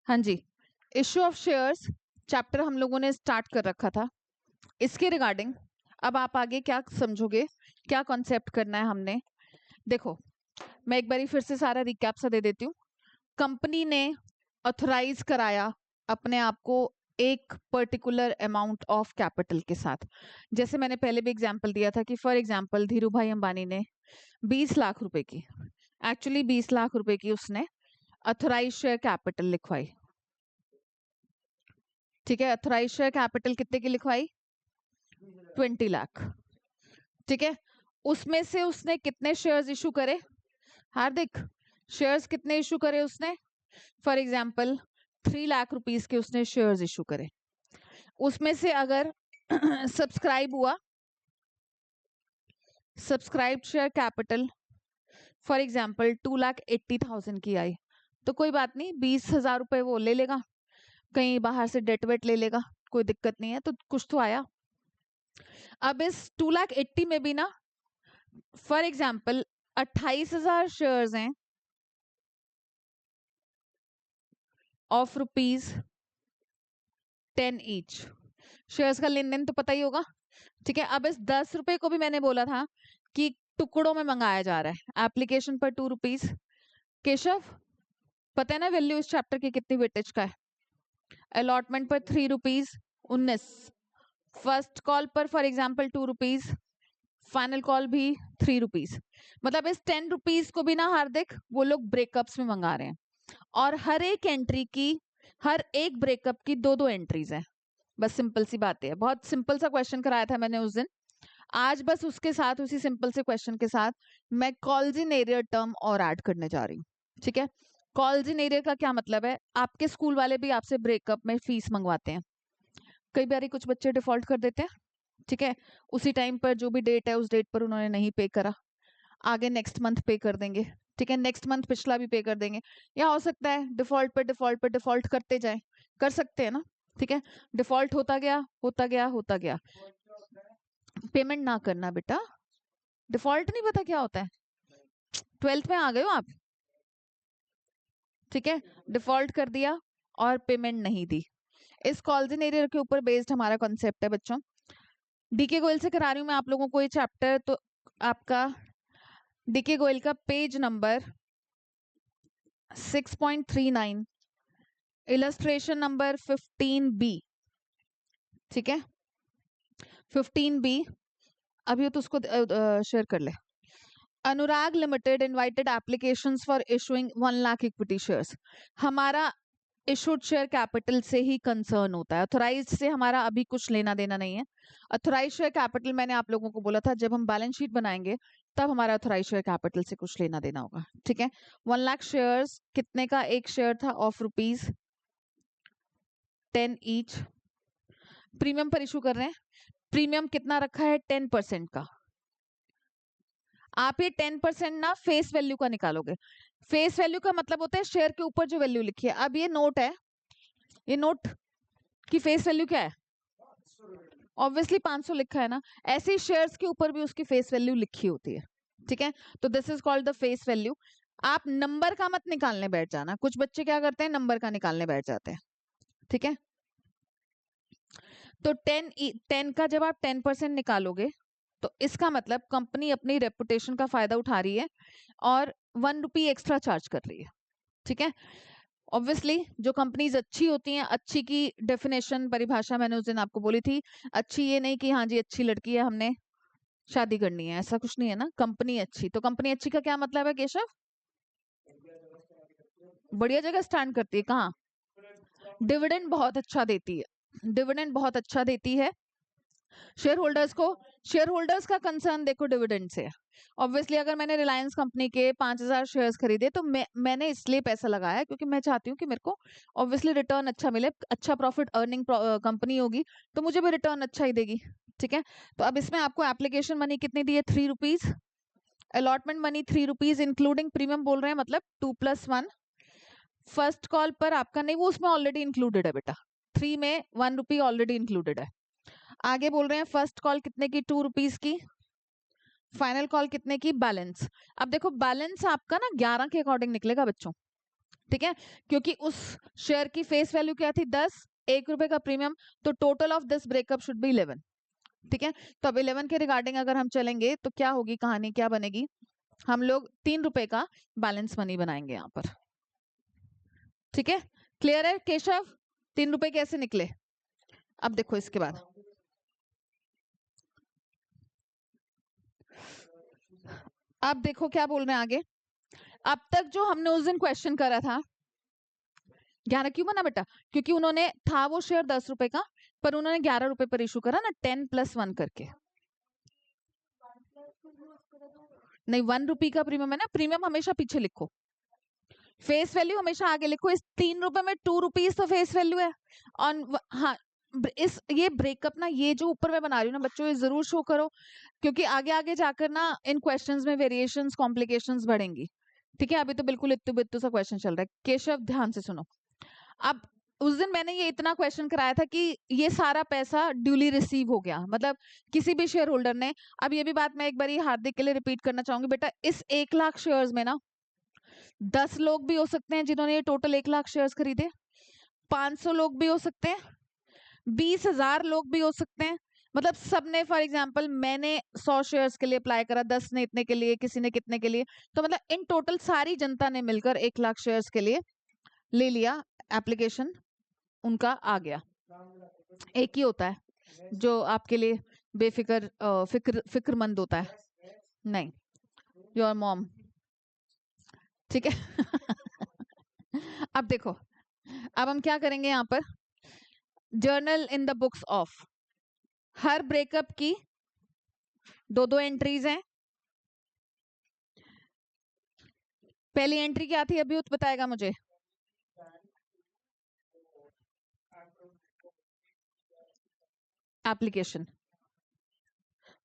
हाँ जी, issue of shares chapter हम लोगों ने स्टार्ट कर रखा था। इसके रिगार्डिंग अब आप आगे क्या समझोगे, क्या कॉन्सेप्ट करना है हमने। देखो, मैं एक बारी फिर से सारा रिकैप सा दे देती हूँ। कंपनी ने ऑथराइज कराया अपने आप को एक पर्टिकुलर अमाउंट ऑफ कैपिटल के साथ। जैसे मैंने पहले भी एग्जांपल दिया था कि फॉर एग्जांपल धीरू भाई अंबानी ने 20 लाख रुपए की, एक्चुअली 20 लाख रुपए की उसने ऑथराइज शेयर कैपिटल लिखवाई। ठीक है, ऑथराइज शेयर कैपिटल कितने की लिखवाई? 20 लाख। ठीक है, उसमें से उसने कितने शेयर्स इशू करे? हार्दिक, शेयर्स कितने इशू करे उसने? फॉर एग्जाम्पल 3 लाख रुपीस के उसने शेयर्स इशू करे। उसमें से अगर सब्सक्राइब हुआ, subscribe share capital for example 2,80,000 की आई, तो कोई बात नहीं, 20,000 रुपए वो ले लेगा, कहीं बाहर से डेट वेट ले लेगा, कोई दिक्कत नहीं है, तो कुछ तो आया। अब इस 2,80,000 में भी ना, फॉर एग्जाम्पल 28,000 शेयर्स हैं ऑफ ₹10 ईच। शेयर्स का लेन देन तो पता ही होगा। ठीक है, अब इस 10 रुपए को भी मैंने बोला था कि टुकड़ों में मंगाया जा रहा है, एप्लीकेशन पर 2 रुपीज। केशव, पता है ना वैल्यू इस चैप्टर की कितनी वेटेज का है? अलॉटमेंट पर 3 रुपीज 19, फर्स्ट कॉल पर for example 2 rupees, final call भी 3 रुपीज। मतलब इस 10 रुपीज को भी ना हार्दिक वो लोग ब्रेकअप्स में मंगा रहे हैं, और हर एक एंट्री की, हर एक ब्रेकअप की 2-2 एंट्रीज है। बस सिंपल सी बात है, बहुत सिंपल सा क्वेश्चन कराया था मैंने उस दिन। आज बस उसके साथ, उसी सिंपल से क्वेश्चन के साथ मैं कॉल्जिन एरियर टर्म और ऐड करने जा रही हूँ। ठीक है, कॉल्जिन एरियर का क्या मतलब है? आपके स्कूल वाले भी आपसे ब्रेकअप में फीस मंगवाते हैं, कई बार कुछ बच्चे डिफॉल्ट कर देते हैं। ठीक है, उसी टाइम पर जो भी डेट है उस डेट पर उन्होंने नहीं पे करा, आगे नेक्स्ट मंथ पे कर देंगे। ठीक है, नेक्स्ट मंथ पिछला भी पे कर देंगे, या हो सकता है डिफॉल्ट पे डिफॉल्ट पे डिफॉल्ट करते जाए, कर सकते हैं ना। ठीक है, डिफॉल्ट होता गया होता गया होता गया, पेमेंट ना करना बेटा। डिफॉल्ट नहीं पता क्या होता है? 12th में आ गए हो आप? ठीक है, डिफॉल्ट कर दिया और पेमेंट नहीं दी। इस कॉल्जिन एरियर के ऊपर बेस्ड हमारा कॉन्सेप्ट है बच्चों। डीके गोयल से करा रही हूँ मैं आप लोगों को ये चैप्टर, तो आपका डीके गोयल का page number 6.39, illustration number 15B। ठीक है, 15B, अभी तो उसको शेयर कर ले। Anurag limited invited applications for issuing 1 lakh equity shares. हमारा इशूड शेयर कैपिटल से ही कंसर्न होता है, ऑथोराइज से हमारा अभी कुछ लेना देना नहीं है। ऑथोराइज शेयर कैपिटल मैंने आप लोगों को बोला था जब हम बैलेंस शीट बनाएंगे तब हमारा ऑथोराइज शेयर कैपिटल से कुछ लेना देना होगा। ठीक है, 1 लाख शेयर्स कितने का एक शेयर था? Of ₹10 each. प्रीमियम पर इशू कर रहे हैं, प्रीमियम कितना रखा है? 10% का। आप ये 10% ना फेस वैल्यू का निकालोगे। फेस वैल्यू का मतलब होता है शेयर के ऊपर जो वैल्यू लिखी है। अब ये नोट है, ये नोट की फेस वैल्यू क्या है? ऑब्वियसली 500 लिखा है ना, ऐसे ही शेयर्स के ऊपर भी उसकी फेस वैल्यू लिखी होती है। ठीक है, तो this is called the face value. आप नंबर का मत निकालने बैठ जाना, कुछ बच्चे क्या करते हैं नंबर का निकालने बैठ जाते हैं। ठीक है, तो 10 का जब आप 10% निकालोगे तो इसका मतलब कंपनी अपनी रेपुटेशन का फायदा उठा रही है और 1 रुपी एक्स्ट्रा चार्ज कर रही है। ठीक है, ऑब्वियसली जो कंपनीज अच्छी होती हैं, अच्छी की डेफिनेशन परिभाषा मैंने उस दिन आपको बोली थी, अच्छी ये नहीं कि हाँ जी अच्छी लड़की है हमने शादी करनी है, ऐसा कुछ नहीं है ना। कंपनी अच्छी, तो कंपनी अच्छी का क्या मतलब है केशव? बढ़िया जगह स्टैंड करती है। कहाँ? डिविडेंड बहुत अच्छा देती है, डिविडेंड बहुत अच्छा देती है शेयर होल्डर्स को। शेयर होल्डर्स का कंसर्न देखो डिविडेंड से। ऑब्वियसली अगर मैंने रिलायंस कंपनी के 5,000 शेयर्स खरीदे तो मैंने इसलिए पैसा लगाया क्योंकि मैं चाहती हूँ कि मेरे को ऑब्वियसली रिटर्न अच्छा मिले, अच्छा प्रॉफिट अर्निंग कंपनी होगी तो मुझे भी रिटर्न अच्छा ही देगी। ठीक है, तो अब इसमें आपको एप्लीकेशन मनी कितनी दी है? 3 rupees. Allotment money 3 rupees including premium बोल रहे हैं, मतलब 2+1। फर्स्ट कॉल पर आपका नहीं, वो उसमें ऑलरेडी इंक्लूडेड है बेटा, 3 में 1 रुपी ऑलरेडी इंक्लूडेड है। आगे बोल रहे हैं फर्स्ट कॉल कितने की? 2 रुपीज की। फाइनल कॉल कितने की? बैलेंस। अब देखो बैलेंस आपका ना 11 के अकॉर्डिंग निकलेगा बच्चों, ठीक है, क्योंकि उस शेयर की फेस वैल्यू क्या थी 10, 1 रुपए का प्रीमियम, तो total of this breakup should be 11। ठीक है, तो अब 11 के रिगार्डिंग अगर हम चलेंगे तो क्या होगी कहानी, क्या बनेगी, हम लोग 3 रुपए का बैलेंस मनी बनाएंगे यहाँ पर। ठीक है, क्लियर है केशव, 3 रुपए कैसे निकले? अब देखो इसके बाद अब देखो क्या बोल रहे हैं आगे। अब तक जो हमने उस दिन क्वेश्चन करा था, 11 क्यों बना बेटा, क्योंकि उन्होंने था वो शेयर 10 रुपए का, पर उन्होंने 11 रुपए पर इशू करा ना, 10+1 करके। नहीं, 1 रुपी का प्रीमियम है ना, प्रीमियम हमेशा पीछे लिखो, फेस वैल्यू हमेशा आगे लिखो। इस 3 रुपए में 2 रुपीज तो फेस वैल्यू है। और हाँ, इस ये ब्रेकअप ना, ये जो ऊपर मैं बना रही हूँ ना बच्चों, ये जरूर शो करो, क्योंकि आगे आगे जाकर ना इन क्वेश्चंस में वेरिएशंस कॉम्प्लिकेशंस बढ़ेंगी। ठीक है, अभी तो बिल्कुल इत्तु बित्तु सा क्वेश्चन चल रहा है। केशव ध्यान से सुनो। अब उस दिन मैंने ये इतना क्वेश्चन कराया था कि ये सारा पैसा ड्यूली रिसीव हो गया, मतलब किसी भी शेयर होल्डर ने। अब ये भी बात मैं एक बार हार्दिक के लिए रिपीट करना चाहूंगी बेटा, इस 1 लाख शेयर्स में ना 10 लोग भी हो सकते हैं जिन्होंने ये टोटल 1 लाख शेयर्स खरीदे, 500 लोग भी हो सकते हैं, 20,000 लोग भी हो सकते हैं। मतलब सबने, फॉर एग्जांपल मैंने 100 शेयर्स के लिए अप्लाई करा, 10 ने इतने के लिए, किसी ने कितने के लिए, तो मतलब इन टोटल सारी जनता ने मिलकर 1 लाख शेयर्स के लिए ले लिया, एप्लीकेशन उनका आ गया। एक ही होता है जो आपके लिए बेफिक्र फिक्रमंद होता है, नहीं, योर मॉम। ठीक है अब देखो, अब हम क्या करेंगे यहाँ पर, journal in the books of, her breakup की 2-2 एंट्रीज हैं। पहली एंट्री क्या थी, अभी बताएगा मुझे। Application,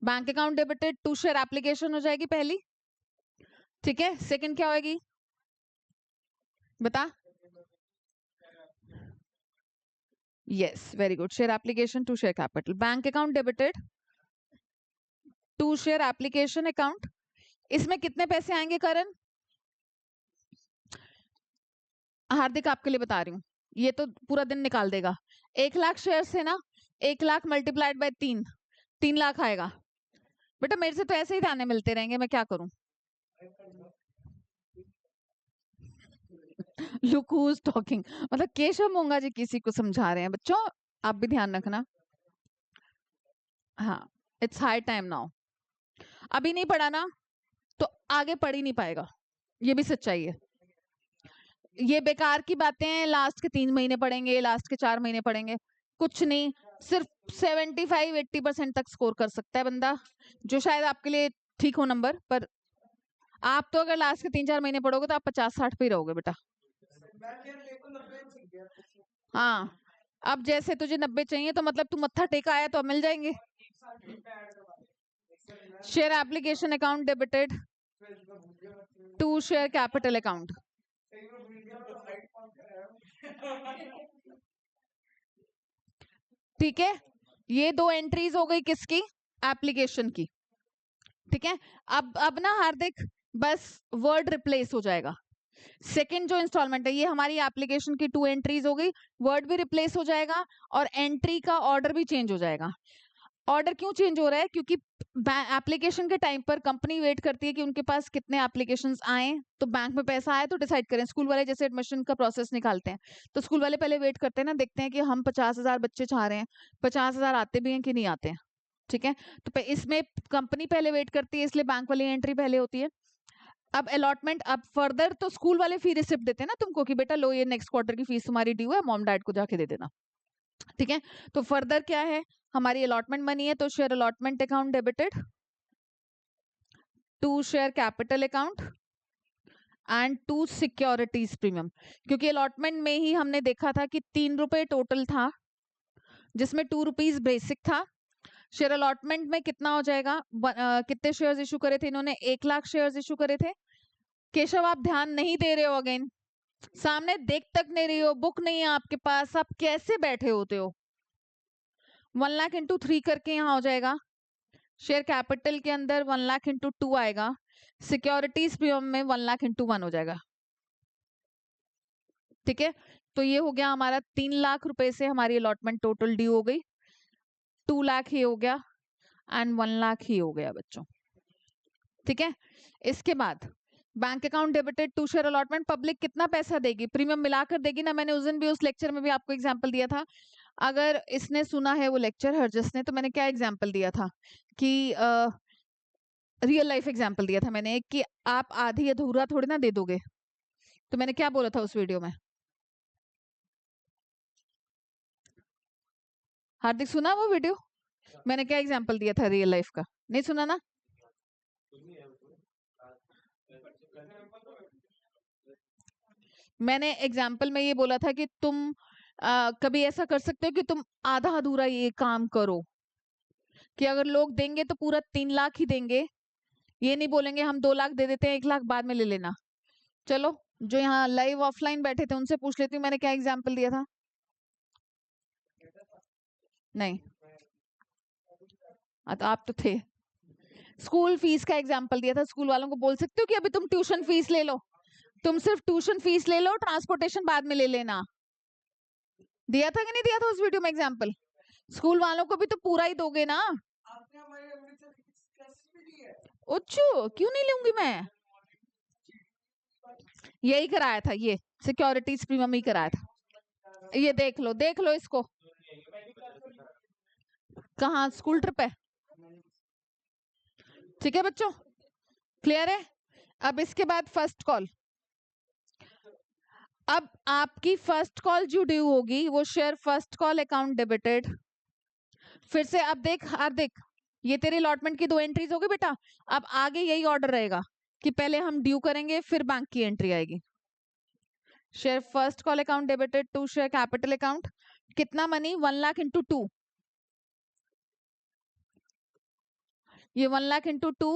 bank account debited to share application हो जाएगी पहली। ठीक है, सेकंड क्या होगी बता। Yes, very good, share application to share capital, bank account debited to share application account. इसमें कितने पैसे आएंगे करण? हार्दिक आपके लिए बता रही हूँ, ये तो पूरा दिन निकाल देगा। 1 लाख शेयर से ना, 1 लाख मल्टीप्लाइड बाय 3 लाख आएगा। बेटा मेरे से तो ऐसे ही दाने मिलते रहेंगे, मैं क्या करूं लुक हु इज टॉकिंग, मतलब केशव मोंगा जी किसी को समझा रहे हैं बच्चों, आप भी ध्यान रखना। हाँ, इट्स हाई टाइम नाउ, अभी नहीं पढ़ा ना तो आगे पढ़ ही नहीं पाएगा, ये भी सच्चाई है। ये बेकार की बातें हैं, लास्ट के 3 महीने पढ़ेंगे, लास्ट के 4 महीने पढ़ेंगे, कुछ नहीं, सिर्फ 75-80% तक स्कोर कर सकता है बंदा, जो शायद आपके लिए ठीक हो नंबर, पर आप तो अगर लास्ट के 3-4 महीने पढ़ोगे तो आप 50-60 पे ही रहोगे बेटा। हाँ, अब जैसे तुझे 90 चाहिए तो मतलब तू मत्था टेका आया तो अब मिल जाएंगे। Share application account debited to share capital account. ठीक है, ये 2 एंट्रीज हो गई किसकी, एप्लीकेशन की। ठीक है, अब ना हार्दिक बस वर्ड रिप्लेस हो जाएगा। सेकंड जो इंस्टॉलमेंट है, ये हमारी एप्लीकेशन की 2 एंट्रीज हो गई, वर्ड भी रिप्लेस हो जाएगा और एंट्री का ऑर्डर भी चेंज हो जाएगा। ऑर्डर क्यों चेंज हो रहा है, क्योंकि एप्लीकेशन के टाइम पर कंपनी वेट करती है कि उनके पास कितने एप्लीकेशंस आए, तो बैंक में पैसा आए तो डिसाइड करें। स्कूल वाले जैसे एडमिशन का प्रोसेस निकालते हैं, तो स्कूल वाले पहले वेट करते हैं ना, देखते हैं कि हम 50,000 बच्चे चाह रहे हैं, 50,000 आते भी हैं कि नहीं आते हैं। ठीक है, तो इसमें कंपनी पहले वेट करती है, इसलिए बैंक वाली एंट्री पहले होती है। अब अलॉटमेंट, अब फर्दर तो स्कूल वाले फी रिसिप्ट देते हैं ना तुमको कि बेटा लो, ये नेक्स्ट क्वार्टर की फीस तुम्हारी ड्यू है, मॉम डैड को जाके दे देना। ठीक है, तो फर्दर क्या है, हमारी अलॉटमेंट मनी है, तो share allotment account debited to share capital account and to securities premium, क्योंकि अलॉटमेंट में ही हमने देखा था कि 3 रुपए टोटल था, जिसमें 2 रुपीज बेसिक था। शेयर अलॉटमेंट में कितना हो जाएगा, कितने शेयर्स इशू करे थे इन्होंने, 1 लाख शेयर्स इशू करे थे। केशव आप ध्यान नहीं दे रहे हो, अगेन सामने देख तक नहीं रही हो, बुक नहीं है आपके पास, आप कैसे बैठे होते हो। 1 लाख इंटू 3 करके यहाँ हो जाएगा, शेयर कैपिटल के अंदर 1 लाख इंटू 2 आएगा, सिक्योरिटीज प्रीमियम में 1 लाख इंटू 1 हो जाएगा। ठीक है, तो ये हो गया हमारा 3 लाख रुपए से हमारी अलॉटमेंट टोटल ड्यू हो गई, 2 लाख ही हो गया एंड 1 लाख ही हो गया बच्चों। ठीक है, इसके बाद bank account debited to share allotment, public कितना पैसा देगी, प्रीमियम मिलाकर देगी ना। मैंने उस दिन भी उस लेक्चर में भी आपको एग्जांपल दिया था, अगर इसने सुना है वो लेक्चर हरजस ने, तो मैंने क्या एग्जांपल दिया था कि रियल लाइफ एग्जांपल दिया था मैंने कि आप आधी अधूरा थोड़ी ना दे दोगे। तो मैंने क्या बोला था उस वीडियो में, हार्दिक सुना वो वीडियो? मैंने क्या एग्जांपल दिया था रियल लाइफ का, नहीं सुना ना? मैंने एग्जाम्पल में ये बोला था कि तुम कभी ऐसा कर सकते हो कि तुम आधा अधूरा ये काम करो, कि अगर लोग देंगे तो पूरा 3 लाख ही देंगे, ये नहीं बोलेंगे हम 2 लाख दे देते हैं 1 लाख बाद में ले लेना। चलो जो यहाँ लाइव ऑफलाइन बैठे थे उनसे पूछ लेती हूँ मैंने क्या एग्जाम्पल दिया था। नहीं, तो आप तो थे। स्कूल फीस का एग्जाम्पल दिया था, स्कूल वालों को बोल सकते हो कि अभी तुम ट्यूशन फीस ले लो, तुम सिर्फ ट्यूशन फीस ले लो, ट्रांसपोर्टेशन बाद में ले लेना। दिया था कि नहीं दिया था उस वीडियो में एग्जाम्पल? स्कूल वालों को भी तो पूरा ही दोगे ना। ओच्छो, क्यों नहीं लूंगी मैं? यही कराया था, ये सिक्योरिटीज प्रीमियम ही कराया था। ये देख लो इसको, कहाँ स्कूल ट्रिप है। ठीक है बच्चों, क्लियर है? अब इसके बाद फर्स्ट कॉल, अब आपकी फर्स्ट कॉल जो ड्यू होगी वो share first call account debited. फिर से अब देख हार्दिक, ये तेरी अलॉटमेंट की 2 एंट्रीज होगी बेटा, अब आगे यही ऑर्डर रहेगा कि पहले हम ड्यू करेंगे फिर बैंक की एंट्री आएगी। Share first call account debited to share capital account, कितना मनी? 1 लाख इंटू 2, ये 1 लाख इंटू 2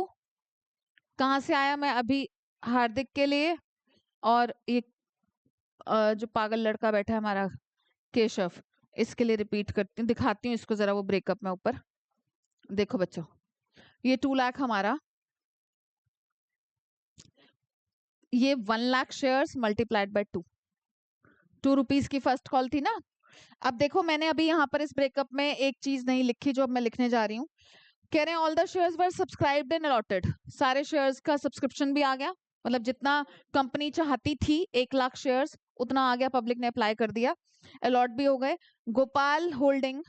कहाँ से आया? मैं अभी हार्दिक के लिए और ये जो पागल लड़का बैठा है हमारा केशव, इसके लिए रिपीट करती हूँ, दिखाती हूँ इसको जरा वो ब्रेकअप में ऊपर। देखो बच्चों, ये 2 लाख हमारा, ये 1 lakh shares multiplied by 2 rupees की फर्स्ट कॉल थी ना। अब देखो मैंने अभी यहाँ पर इस ब्रेकअप में एक चीज नहीं लिखी जो अब मैं लिखने जा रही हूँ। कह रहे हैं all the shares were subscribed and allotted, सारे शेयर्स का सब्सक्रिप्शन भी आ गया, मतलब जितना कंपनी चाहती थी 1 लाख शेयर्स उतना आ गया, पब्लिक ने अप्लाई कर दिया, अलॉट भी हो गए। Gopal holding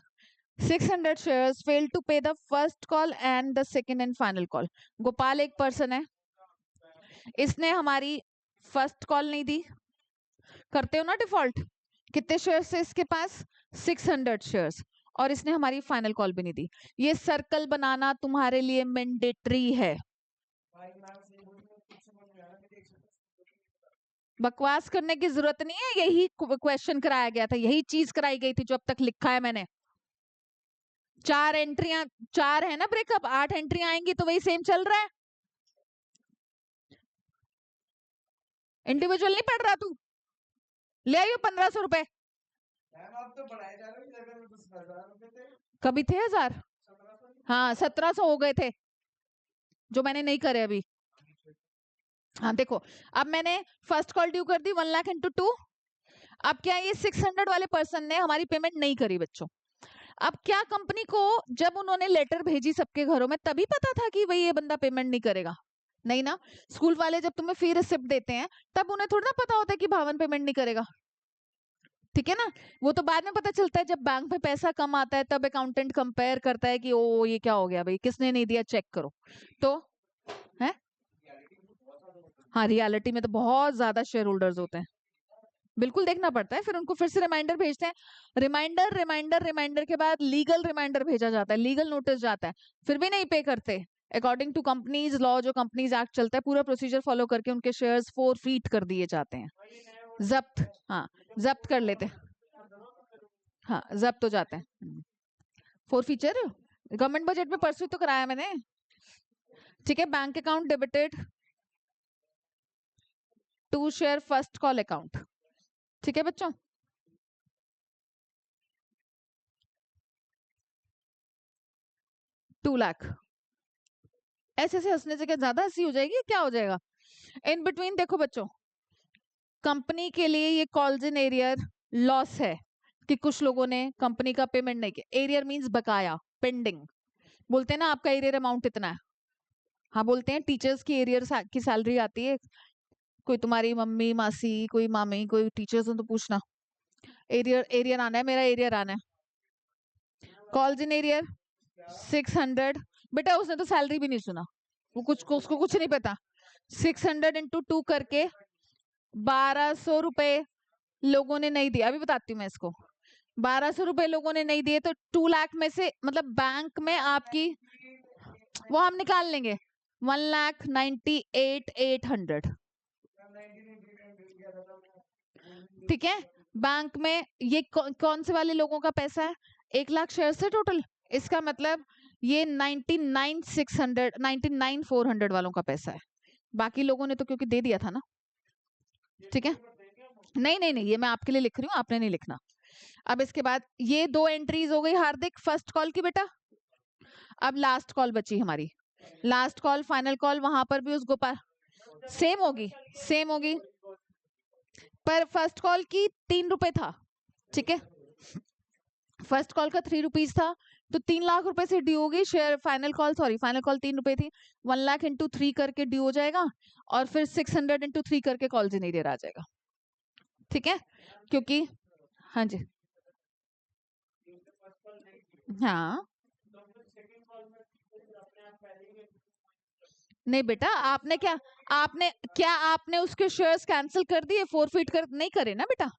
600 shares fail to pay the first call and the second and final call. Gopal एक पर्सन है, इसने हमारी फर्स्ट कॉल नहीं दी, करते हो ना डिफॉल्ट, कितने शेयर्स है इसके पास? 600 शेयर्स, और इसने हमारी फाइनल कॉल भी नहीं दी। ये सर्कल बनाना तुम्हारे लिए मैंडेटरी है, बकवास करने की जरूरत नहीं है, यही क्वेश्चन कराया गया था, यही चीज कराई गई थी जो अब तक लिखा है मैंने। 4 एंट्रियां, 4 है ना ब्रेकअप, 8 एंट्रियां आएंगी तो वही सेम चल रहा है। इंडिविजुअल नहीं पढ़ रहा तू, ले आइयो 1500 रुपए। कभी थे 1000? हाँ 1700 हो गए थे जो मैंने नहीं करे अभी। हाँ देखो, अब मैंने फर्स्ट कॉल ड्यू कर दी 1 लाख इंटू 2। अब क्या ये 600 वाले पर्सन ने हमारी पेमेंट नहीं करी बच्चों। अब क्या कंपनी को जब उन्होंने लेटर भेजी सबके घरों में तभी पता था कि भाई ये बंदा पेमेंट नहीं करेगा? नहीं ना। स्कूल वाले जब तुम्हें फी रिसिप्ट देते हैं तब उन्हें थोड़ा ना पता होता है कि भावन पेमेंट नहीं करेगा, ठीक है ना। वो तो बाद में पता चलता है, जब बैंक में पैसा कम आता है तब अकाउंटेंट कंपेयर करता है कि ओ ये क्या हो गया भाई, किसने नहीं दिया, चेक करो। तो है, हाँ रियलिटी में तो बहुत ज्यादा शेयर होल्डर्स होते हैं, बिल्कुल देखना पड़ता है, फिर उनको फिर से रिमाइंडर भेजते हैं, रिमाइंडर के बाद लीगल रिमाइंडर भेजा जाता है, लीगल नोटिस जाता है, फिर भी नहीं पे करते। अकॉर्डिंग टू कंपनीज लॉ, जो कंपनीज एक्ट चलता है, पूरा प्रोसीजर फॉलो करके उनके शेयर्स फोरफीट कर दिए जाते हैं, जब्त, हाँ जब्त कर लेते हैं, हाँ जब्त हो जाते हैं। फोरफीचर गवर्नमेंट बजट में परसों तो कराया मैंने, ठीक है। Bank account debited to share first call account, ठीक है बच्चों। टू लाख, ऐसे हंसने से क्या ज्यादा हंसी हो जाएगी, क्या हो जाएगा? इन बिटवीन देखो बच्चों, कंपनी के लिए ये कॉल्स इन एरियर लॉस है कि कुछ लोगों ने कंपनी का पेमेंट नहीं किया। एरियर मींस बकाया, पेंडिंग। बोलते हैं ना आपका एरियर अमाउंट इतना है। हाँ बोलते हैं टीचर्स की एरियर की सैलरी आती है, कोई तुम्हारी मम्मी मासी कोई मामी कोई टीचर्स हो तो पूछना, एरियर एरियर आना है, मेरा एरियर आना है। Calls in arrear 600। बेटा उसने तो सैलरी भी नहीं सुना, वो उसको कुछ नहीं पता। 600 इंटू 2 करके 1200 रुपए लोगों ने नहीं दिया। अभी बताती हूँ मैं इसको। 1200 रुपए लोगों ने नहीं दिए तो 2 लाख में से मतलब बैंक में आपकी, वो हम निकाल लेंगे, 1,98,800। ठीक है, बैंक में ये कौन से वाले लोगों का पैसा है? 1 लाख शेयर है टोटल। इसका मतलब ये 99,600 99,400 वालों का पैसा है। बाकी लोगों ने तो क्योंकि दे दिया था ना। ठीक है, नहीं नहीं नहीं, ये मैं आपके लिए लिख रही हूँ, आपने नहीं लिखना। अब इसके बाद ये 2 एंट्रीज हो गई हार्दिक फर्स्ट कॉल की बेटा। अब लास्ट कॉल बची हमारी, लास्ट कॉल फाइनल कॉल, वहां पर भी उस गोपाल सेम होगी, सेम होगी, पर फर्स्ट कॉल की 3 रुपए था। ठीक है, फर्स्ट कॉल का 3 रुपीज था, तो 3 लाख रुपए से ड्यू होगी share. Final call, sorry final call 3 रुपए थी, 1 लाख इंटू 3 करके ड्यू हो जाएगा, और फिर 600 इंटू 3 करके कॉल से नहीं दे रहा जाएगा। ठीक है, क्योंकि हाँ जी, हाँ नहीं बेटा, आपने उसके शेयर्स कैंसिल कर दिए, फोरफिट कर नहीं करे ना बेटा।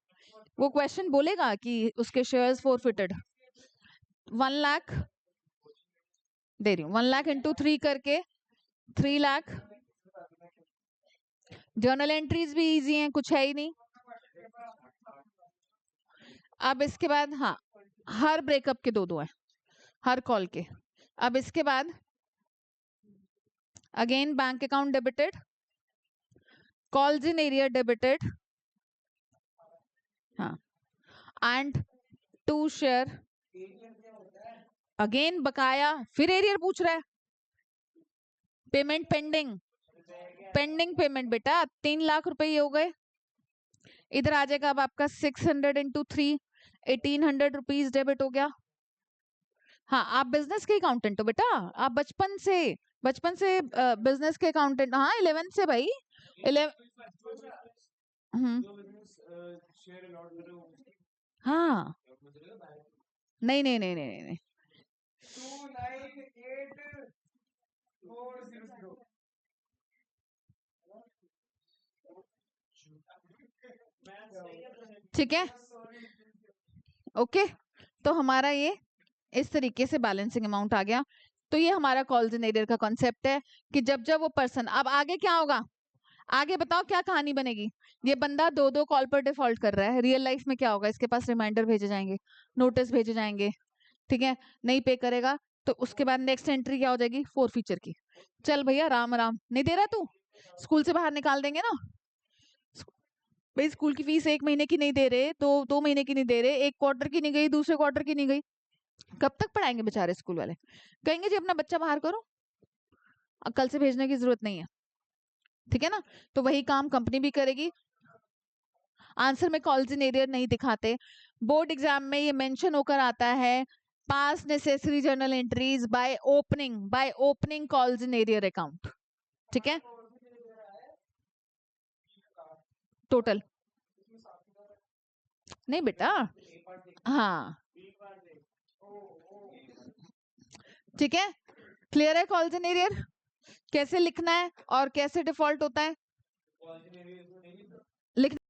वो क्वेश्चन बोलेगा कि उसके शेयर्स फोरफिटेड। 1 लाख दे रही हूँ, 1 लाख इंटू 3 करके 3 लाख। जर्नल एंट्रीज भी इजी हैं, कुछ है ही नहीं। अब इसके बाद हाँ, हर ब्रेकअप के 2-2 हैं, हर कॉल के। अब इसके बाद again bank account debited, calls in area debited, हाँ, एंड 2 शेयर अगेन बकाया, फिर एरियर पूछ रहा है। पेमेंट पेंडिंग, पेंडिंग पेमेंट बेटा 3 लाख रुपए ये हो गए। इधर आ जाएगा अब आपका 600 इंटू 3, 1800 रुपीज डेबिट हो गया। हाँ आप बिजनेस के अकाउंटेंट हो बेटा, आप बचपन से बिजनेस के अकाउंटेंट, हाँ 11 से भाई 11। हाँ नहीं नहीं नहीं नहीं नहीं, ठीक है ओके। तो हमारा ये इस तरीके से बैलेंसिंग अमाउंट आ गया। तो ये हमारा कॉल्स इन एरियर का कॉन्सेप्ट है कि जब जब वो पर्सन, अब आगे क्या होगा, आगे बताओ क्या कहानी बनेगी। ये बंदा 2-2 कॉल पर डिफॉल्ट कर रहा है, रियल लाइफ में क्या होगा, इसके पास रिमाइंडर भेजे जाएंगे, नोटिस भेजे जाएंगे। ठीक है, नहीं पे करेगा तो उसके बाद नेक्स्ट एंट्री क्या हो जाएगी, फोरफीचर की। चल भैया राम राम, नहीं दे रहा तू, स्कूल से बाहर निकाल देंगे ना। भाई स्कूल की फीस 1 महीने की नहीं दे रहे, 2 महीने की नहीं दे रहे, 1 क्वार्टर की नहीं गई, दूसरे क्वार्टर की नहीं गई, कब तक पढ़ाएंगे बेचारे स्कूल वाले। कहेंगे जी अपना बच्चा बाहर करो, अब कल से भेजने की जरूरत नहीं है। ठीक है ना, तो वही काम कंपनी भी करेगी। आंसर में कॉल्स इन एरियर नहीं दिखाते, बोर्ड एग्जाम में ये मेंशन होकर आता है, पास necessary journal entries by opening calls in arrear account. ठीक है, टोटल नहीं बेटा, हाँ ठीक है, क्लियर है कॉल्स इन एरियर कैसे लिखना है और कैसे डिफॉल्ट होता है, लिख